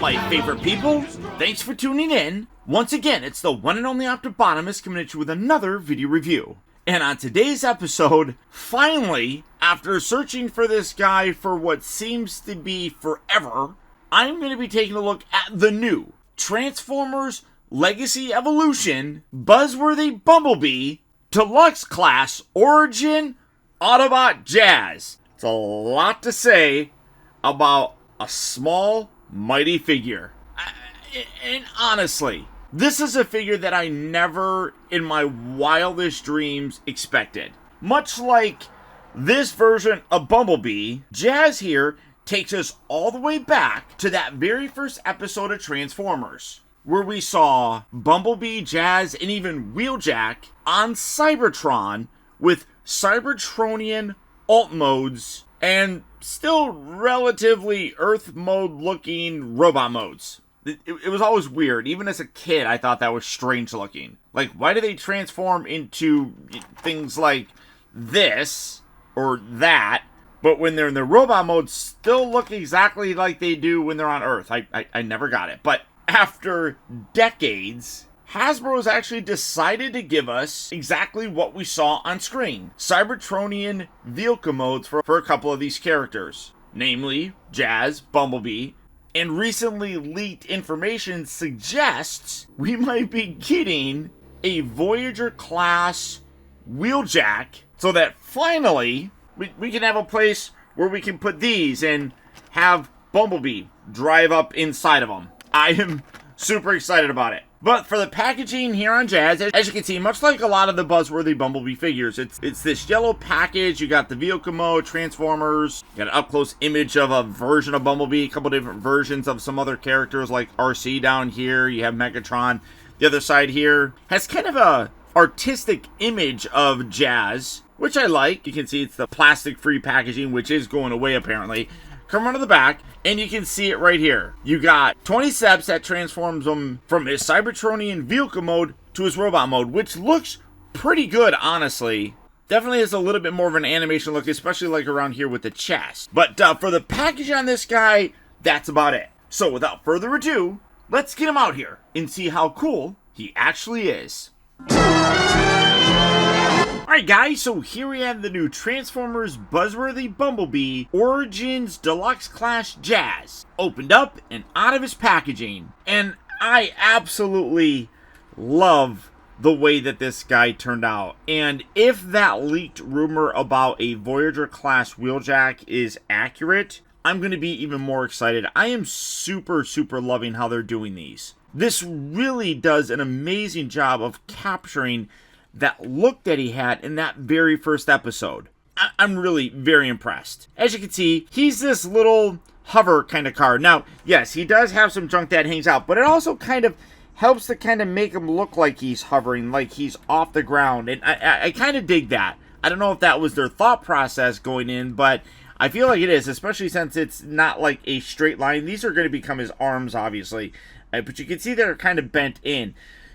my favorite people? Thanks for tuning in. Once again, it's the one and only Optibotimus coming at you with another video review. And on today's episode, finally, after searching for this guy for what seems to be forever, I'm going to be taking a look at the new Transformers Legacy Evolution Buzzworthy Bumblebee Deluxe Class Origin Autobot Jazz. It's a lot to say about a small, mighty figure. And honestly, this is a figure that I never in my wildest dreams expected. Much like this version of Bumblebee, Jazz here takes us all the way back to that very first episode of Transformers, where we saw Bumblebee, Jazz, and even Wheeljack on Cybertron with Cybertronian alt modes and still relatively Earth mode looking robot modes. It was always weird. Even as a kid, I thought that was strange looking. Like, why do they transform into things like this or that, but when they're in the robot mode, still look exactly like they do when they're on Earth? I never got it. But after decades, Hasbro's actually decided to give us exactly what we saw on screen. Cybertronian vehicle modes for a couple of these characters. Namely, Jazz, Bumblebee, and recently leaked information suggests we might be getting a Voyager-class Wheeljack, so that finally we can have a place where we can put these and have Bumblebee drive up inside of them. I am super excited about it. But for the packaging here on Jazz, as you can see, much like a lot of the Buzzworthy Bumblebee figures, it's this yellow package. You got the vehicle mode, Transformers, you got an up-close image of a version of Bumblebee, a couple different versions of some other characters like RC down here. You have Megatron. The other side here has kind of a artistic image of Jazz, which I like. You can see it's the plastic-free packaging, which is going away apparently. Come around to the back, and you can see it right here. You got 20 steps that transforms him from his Cybertronian vehicle mode to his robot mode, which looks pretty good, honestly. Definitely has a little bit more of an animation look, especially like around here with the chest. But for the package on this guy, that's about it. So without further ado, let's get him out here and see how cool he actually is. Alright guys, so here we have the new Transformers Buzzworthy Bumblebee Origins Deluxe Class Jazz, opened up and out of his packaging. And I absolutely love the way that this guy turned out. And if that leaked rumor about a Voyager class Wheeljack is accurate, I'm going to be even more excited. I am super loving how they're doing these. This really does an amazing job of capturing that look that he had in that very first episode. I'm really very impressed. As you can see, he's this little hover kind of car. Now, yes, he does have some junk that hangs out, but it also kind of helps to kind of make him look like he's hovering, like he's off the ground. And I kind of dig that. I don't know if that was their thought process going in, but I feel like it is, especially since it's not like a straight line. These are going to become his arms, obviously. But you can see they're kind of bent in.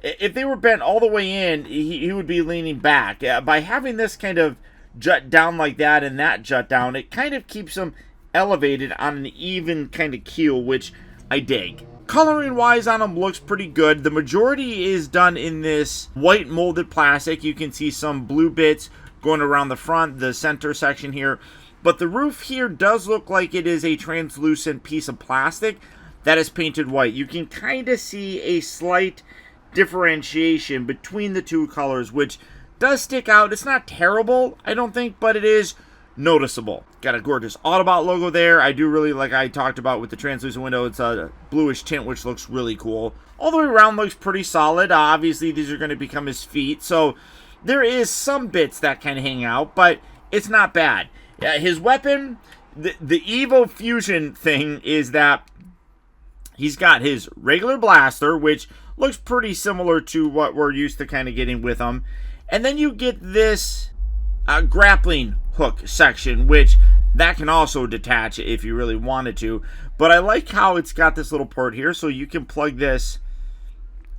If they were bent all the way in, he would be leaning back. By having this kind of jut down like that and that jut down, it kind of keeps him elevated on an even kind of keel, which I dig. Coloring wise on him looks pretty good. The majority is done in this white molded plastic. You can see some blue bits going around the front, the center section here. But the roof here does look like it is a translucent piece of plastic that is painted white. You can kind of see a slight differentiation between the two colors, which does stick out. It's not terrible, I don't think, but it is noticeable. Got a gorgeous Autobot logo there. I do really like I talked about with the translucent window. It's a bluish tint, which looks really cool. All the way around looks pretty solid. Obviously, these are going to become his feet, so there is some bits that can hang out, but it's not bad. His weapon, the Evo Fusion thing is that he's got his regular blaster, which looks pretty similar to what we're used to kind of getting with him. And then you get this grappling hook section, which that can also detach if you really wanted to. But I like how it's got this little port here, so you can plug this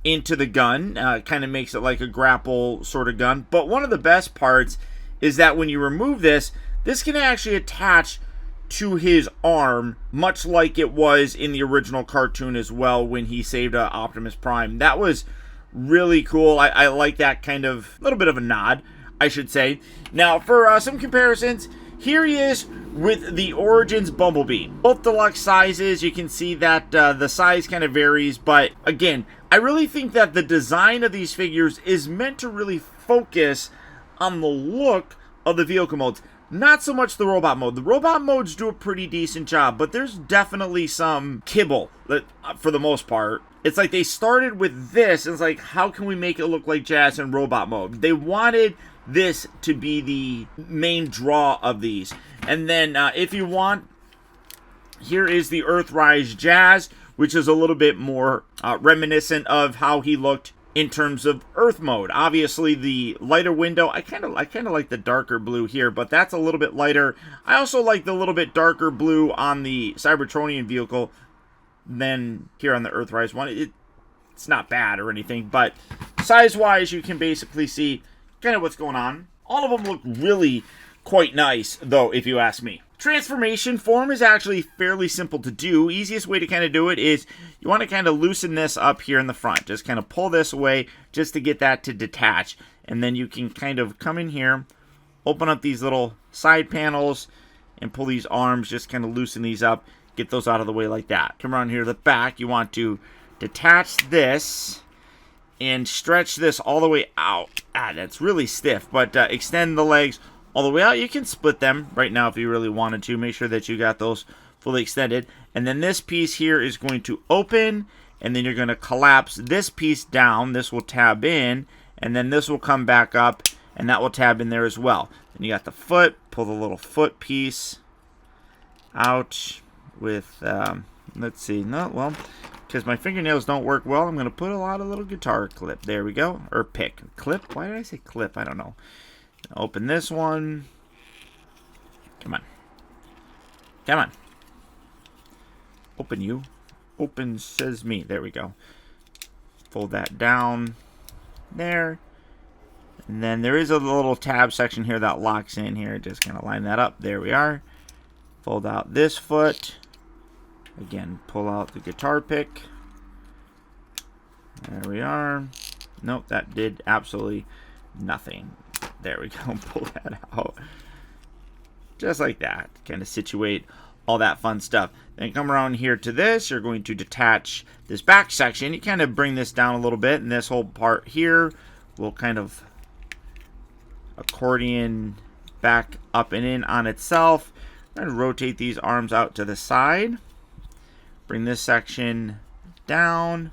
into the gun. Kind of makes it like a grapple sort of gun. But one of the best parts is that when you remove this, this can actually attach to his arm, much like it was in the original cartoon as well when he saved Optimus Prime. That was really cool. I like that kind of little bit of a nod, I should say. Now, for some comparisons, here he is with the Origins Bumblebee. Both deluxe sizes. You can see that the size kind of varies, but again, I really think that the design of these figures is meant to really focus on the look of the vehicle modes. Not so much the robot mode. The robot modes do a pretty decent job, but there's definitely some kibble for the most part. It's like they started with this, and it's like, how can we make it look like Jazz in robot mode? They wanted this to be the main draw of these. And then, if you want, here is the Earthrise Jazz, which is a little bit more reminiscent of how he looked in terms of Earth mode. Obviously, the lighter window, I kind of like the darker blue here, but that's a little bit lighter. I also like the little bit darker blue on the Cybertronian vehicle than here on the Earthrise one. It's not bad or anything, but size-wise, you can basically see kind of what's going on. All of them look really quite nice, though, if you ask me. Transformation form is actually fairly simple to do. Easiest way to kind of do it is you want to kind of loosen this up here in the front. Just kind of pull this away just to get that to detach. And then you can kind of come in here, open up these little side panels, and pull these arms, just kind of loosen these up, get those out of the way like that. Come around here to the back. You want to detach this and stretch this all the way out. That's really stiff, but extend the legs all the way out. You can split them right now if you really wanted to. Make sure that you got those fully extended. And then this piece here is going to open, and then you're going to collapse this piece down. This will tab in, and then this will come back up, and that will tab in there as well. Then you got the foot. Pull the little foot piece out with, let's see. No, well, because my fingernails don't work well, I'm going to put a lot of little guitar clip. There we go. Or pick. Clip? Why did I say clip? I don't know. Open this one. Come on. Come on. Open you. Open says me. There we go. Fold that down there. And then there is a little tab section here that locks in here. Just kind of line that up. There we are. Fold out this foot. Again, pull out the guitar pick. There we are. Nope, that did absolutely nothing. There we go. Pull that out. Just like that. Kind of situate all that fun stuff. Then come around here to this. You're going to detach this back section. You kind of bring this down a little bit, and this whole part here will kind of accordion back up and in on itself. And rotate these arms out to the side. Bring this section down.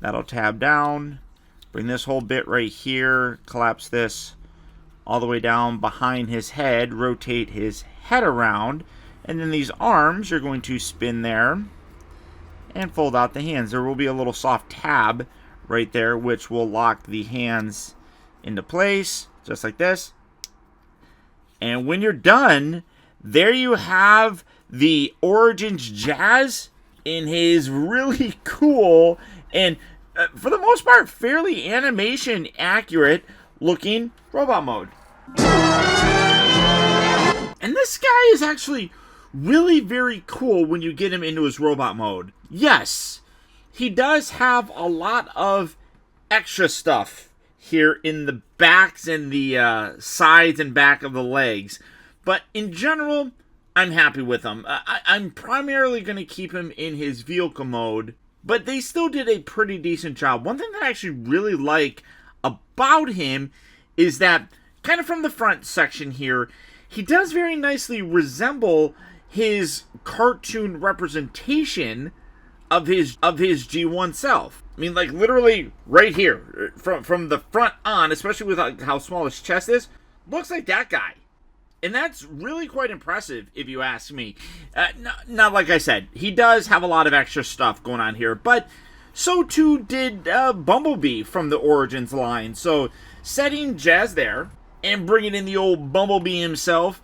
That'll tab down. Bring this whole bit right here. Collapse this all the way down behind his head. Rotate his head around. And then these arms, you're going to spin there and fold out the hands. There will be a little soft tab right there, which will lock the hands into place, just like this. And when you're done, there you have the Origins Jazz in his really cool and, for the most part, fairly animation accurate looking robot mode. And this guy is actually really very cool when you get him into his robot mode. Yes, he does have a lot of extra stuff here in the backs and the sides and back of the legs. But in general, I'm happy with him. I'm primarily going to keep him in his vehicle mode, but they still did a pretty decent job. One thing that I actually really like about him is that, kind of from the front section here, he does very nicely resemble his cartoon representation of his G1 self. I mean, like, literally right here, from the front on, especially with how small his chest is, looks like that guy. And that's really quite impressive, if you ask me. Now, like I said, he does have a lot of extra stuff going on here, but so too did Bumblebee from the Origins line. So, setting Jazz there and bringing in the old Bumblebee himself,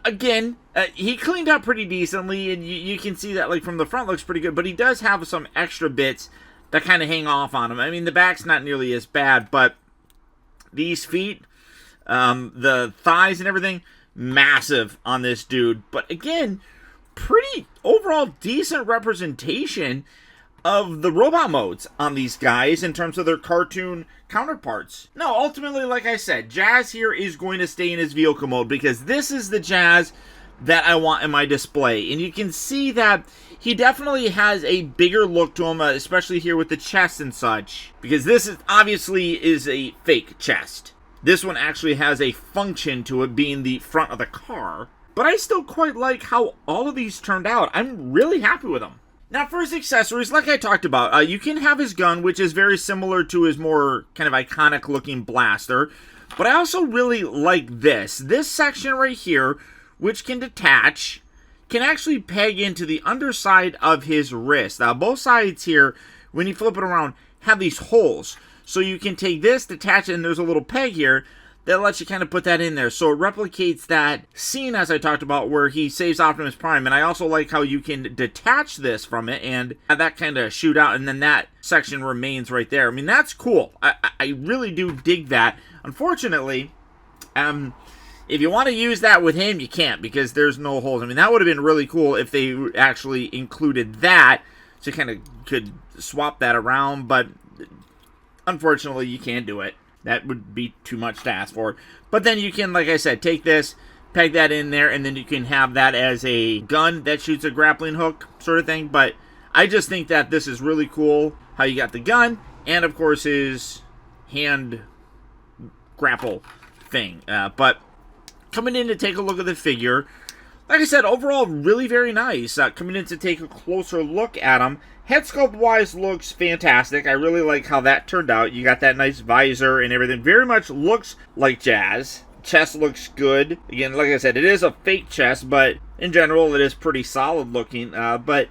again, he cleaned up pretty decently, and you can see that, like, from the front looks pretty good, but he does have some extra bits that kind of hang off on him. I mean, the back's not nearly as bad, but these feet, the thighs and everything, massive on this dude. But again, pretty overall decent representation of the robot modes on these guys in terms of their cartoon counterparts. No, ultimately, like I said, Jazz here is going to stay in his vehicle mode because this is the Jazz that I want in my display. And you can see that he definitely has a bigger look to him, especially here with the chest and such, because this is obviously is a fake chest. This one actually has a function to it being the front of the car. But I still quite like how all of these turned out. I'm really happy with them. Now, for his accessories, like I talked about, you can have his gun, which is very similar to his more kind of iconic-looking blaster. But I also really like this. This section right here, which can detach, can actually peg into the underside of his wrist. Now, both sides here, when you flip it around, have these holes. So you can take this, detach it, and there's a little peg here that lets you kind of put that in there. So it replicates that scene, as I talked about, where he saves Optimus Prime. And I also like how you can detach this from it and have that kind of shoot out, and then that section remains right there. I mean, that's cool. I really do dig that. Unfortunately, if you want to use that with him, you can't, because there's no holes. I mean, that would have been really cool if they actually included that, so you kind of could swap that around, but unfortunately, you can't do it. That would be too much to ask for. But then you can, like I said, take this, peg that in there, and then you can have that as a gun that shoots a grappling hook sort of thing. But I just think that this is really cool, how you got the gun, and of course his hand grapple thing. But coming in to take a look at the figure, like I said, overall really very nice. Coming in to take a closer look at him, head sculpt wise looks fantastic. I really like how that turned out. You got that nice visor and everything. Very much looks like Jazz. Chest looks good. Again, like I said, it is a fake chest, but in general it is pretty solid looking. But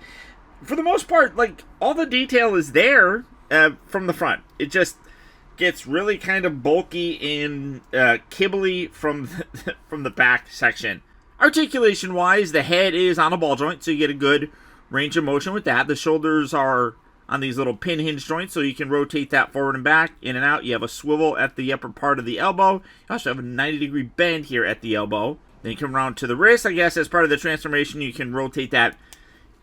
for the most part, like, all the detail is there from the front. It just gets really kind of bulky and kibbly from the back section. Articulation wise, the head is on a ball joint, so you get a good range of motion with that. The shoulders are on these little pin hinge joints, so you can rotate that forward and back, in and out. You have a swivel at the upper part of the elbow. You also have a 90-degree bend here at the elbow. Then you come around to the wrist. I guess as part of the transformation, you can rotate that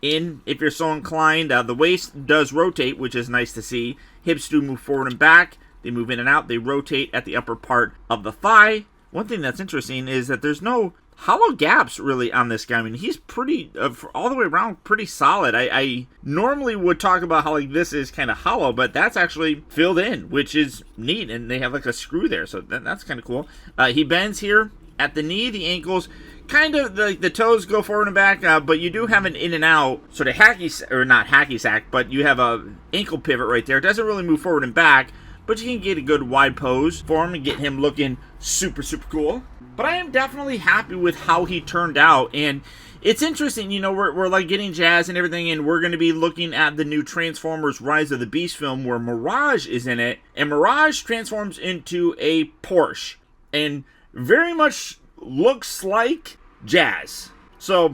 in if you're so inclined. The waist does rotate, which is nice to see. Hips do move forward and back. They move in and out. They rotate at the upper part of the thigh. One thing that's interesting is that there's no hollow gaps really on this guy. I mean, he's pretty, all the way around, pretty solid. I normally would talk about how like this is kind of hollow, but that's actually filled in, which is neat, and they have like a screw there, so that's kind of cool. He bends here at the knee, the ankles, kind of the toes go forward and back, but you do have an in and out sort of hacky, or not hacky sack, but you have a ankle pivot right there. It doesn't really move forward and back, but you can get a good wide pose for him and get him looking super, super cool. But I am definitely happy with how he turned out, and it's interesting, you know, we're like getting Jazz and everything, and we're going to be looking at the new Transformers Rise of the Beast film where Mirage is in it, and Mirage transforms into a Porsche, and very much looks like Jazz. So,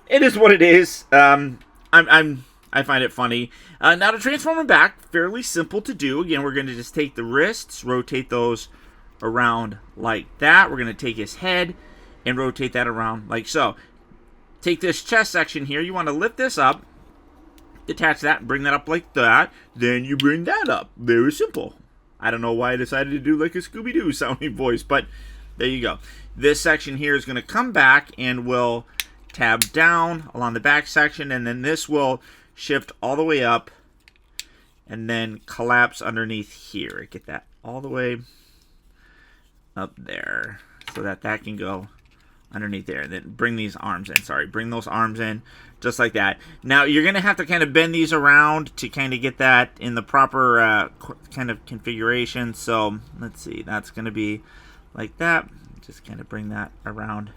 it is what it is. I find it funny. Now to transform him back, fairly simple to do. Again, we're going to just take the wrists, rotate those around like that. We're going to take his head and rotate that around like so. Take this chest section here. You want to lift this up, detach that, and bring that up like that. Then you bring that up. Very simple. I don't know why I decided to do like a Scooby-Doo sounding voice, but there you go. This section here is going to come back and will tab down along the back section, and then this will shift all the way up and then collapse underneath here. Get that all the way up there so that can go underneath there, and then bring these arms in. Bring those arms in just like that. Now you're gonna have to kind of bend these around to kind of get that in the proper kind of configuration. So let's see, that's gonna be like that. Just kind of bring that around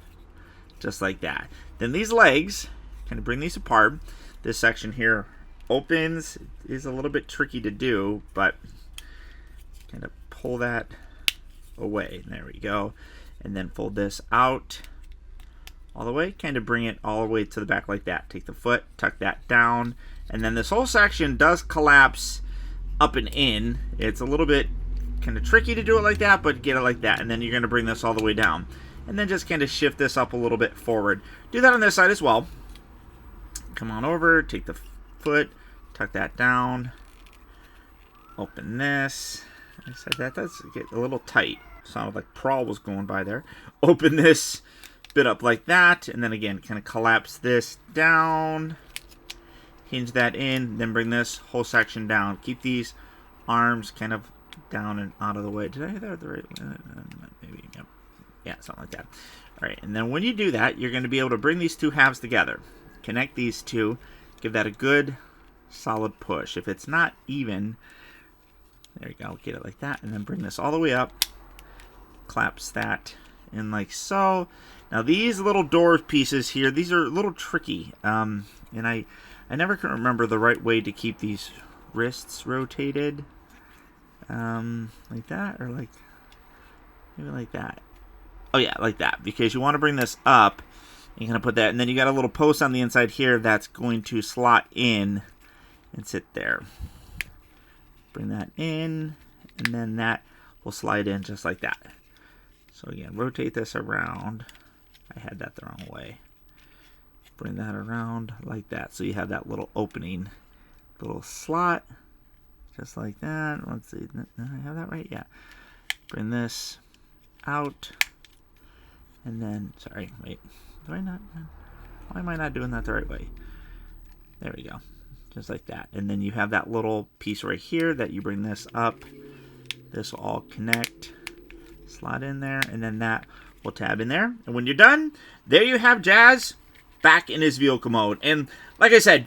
just like that. Then these legs, kind of bring these apart. This section here opens. It is a little bit tricky to do, but kind of pull that away. There we go. And then fold this out all the way. Kind of bring it all the way to the back like that. Take the foot, tuck that down, and then this whole section does collapse up and in. It's a little bit kind of tricky to do it like that, but get it like that. And then you're going to bring this all the way down. And then just kind of shift this up a little bit forward. Do that on this side as well. come on over, take the foot, tuck that down, open this. I said that does get a little tight. Sounded like Prawl was going by there. Open this bit up like that, and then again, kind of collapse this down, hinge that in, then bring this whole section down. Keep these arms kind of down and out of the way. Did I hit that the right way? Maybe, yep. Yeah, something like that. All right, and then when you do that, you're going to be able to bring these two halves together. Connect these two. Give that a good, solid push. If it's not even, there you go. Get it like that, and then bring this all the way up. Collapse that in like so. Now these little door pieces here, these are a little tricky. And I never can remember the right way to keep these wrists rotated. Like that, or like, maybe like that. Oh yeah, like that, because you want to bring this up. You're going to put that, and then you got a little post on the inside here that's going to slot in and sit there. Bring that in, and then that will slide in just like that. So again, rotate this around. I had that the wrong way. Bring that around like that, so you have that little opening, little slot, just like that. Let's see, did I have that right? Yeah. Bring this out, and then, sorry, wait. Do I not? Why am I not doing that the right way? There we go. Just like that. And then you have that little piece right here that you bring this up. This will all connect. Slot in there. And then that will tab in there. And when you're done, there you have Jazz back in his vehicle mode. And like I said,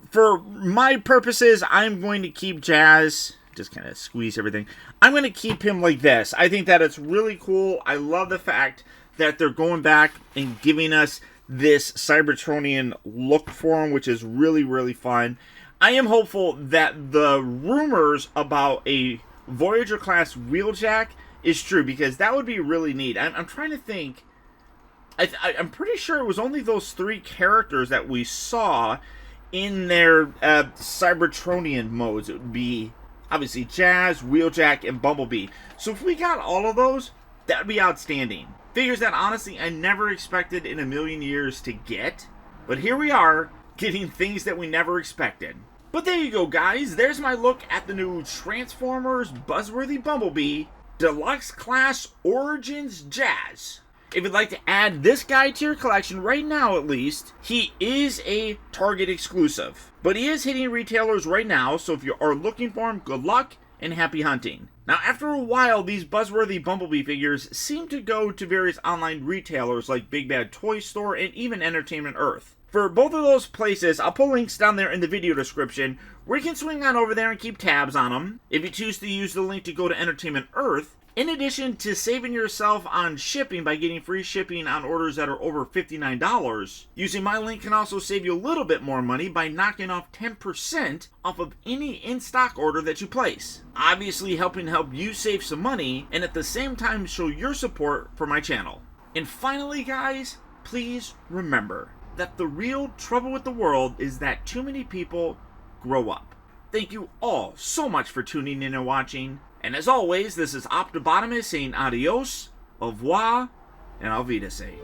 for my purposes, I'm going to keep Jazz. Just kind of squeeze everything. I'm going to keep him like this. I think that it's really cool. I love the fact that they're going back and giving us this Cybertronian look for him, which is really, really fun. I am hopeful that the rumors about a Voyager-class Wheeljack is true, because that would be really neat. I'm trying to think. I'm pretty sure it was only those 3 characters that we saw in their Cybertronian modes. It would be, obviously, Jazz, Wheeljack, and Bumblebee. So if we got all of those, that would be outstanding. Figures that, honestly, I never expected in a million years to get. But here we are, getting things that we never expected. But there you go, guys. There's my look at the new Transformers Buzzworthy Bumblebee Deluxe Class Origins Jazz. If you'd like to add this guy to your collection right now, at least, he is a Target exclusive. But he is hitting retailers right now, so if you are looking for him, good luck and happy hunting. Now, after a while, these Buzzworthy Bumblebee figures seem to go to various online retailers like Big Bad Toy Store and even Entertainment Earth. For both of those places, I'll put links down there in the video description where you can swing on over there and keep tabs on them. If you choose to use the link to go to Entertainment Earth, in addition to saving yourself on shipping by getting free shipping on orders that are over $59, using my link can also save you a little bit more money by knocking off 10% off of any in-stock order that you place. Obviously help you save some money and at the same time show your support for my channel. And finally, guys, please remember that the real trouble with the world is that too many people grow up. Thank you all so much for tuning in and watching. And as always, this is Optibotimus saying adios, au revoir, and auf Wiedersehen.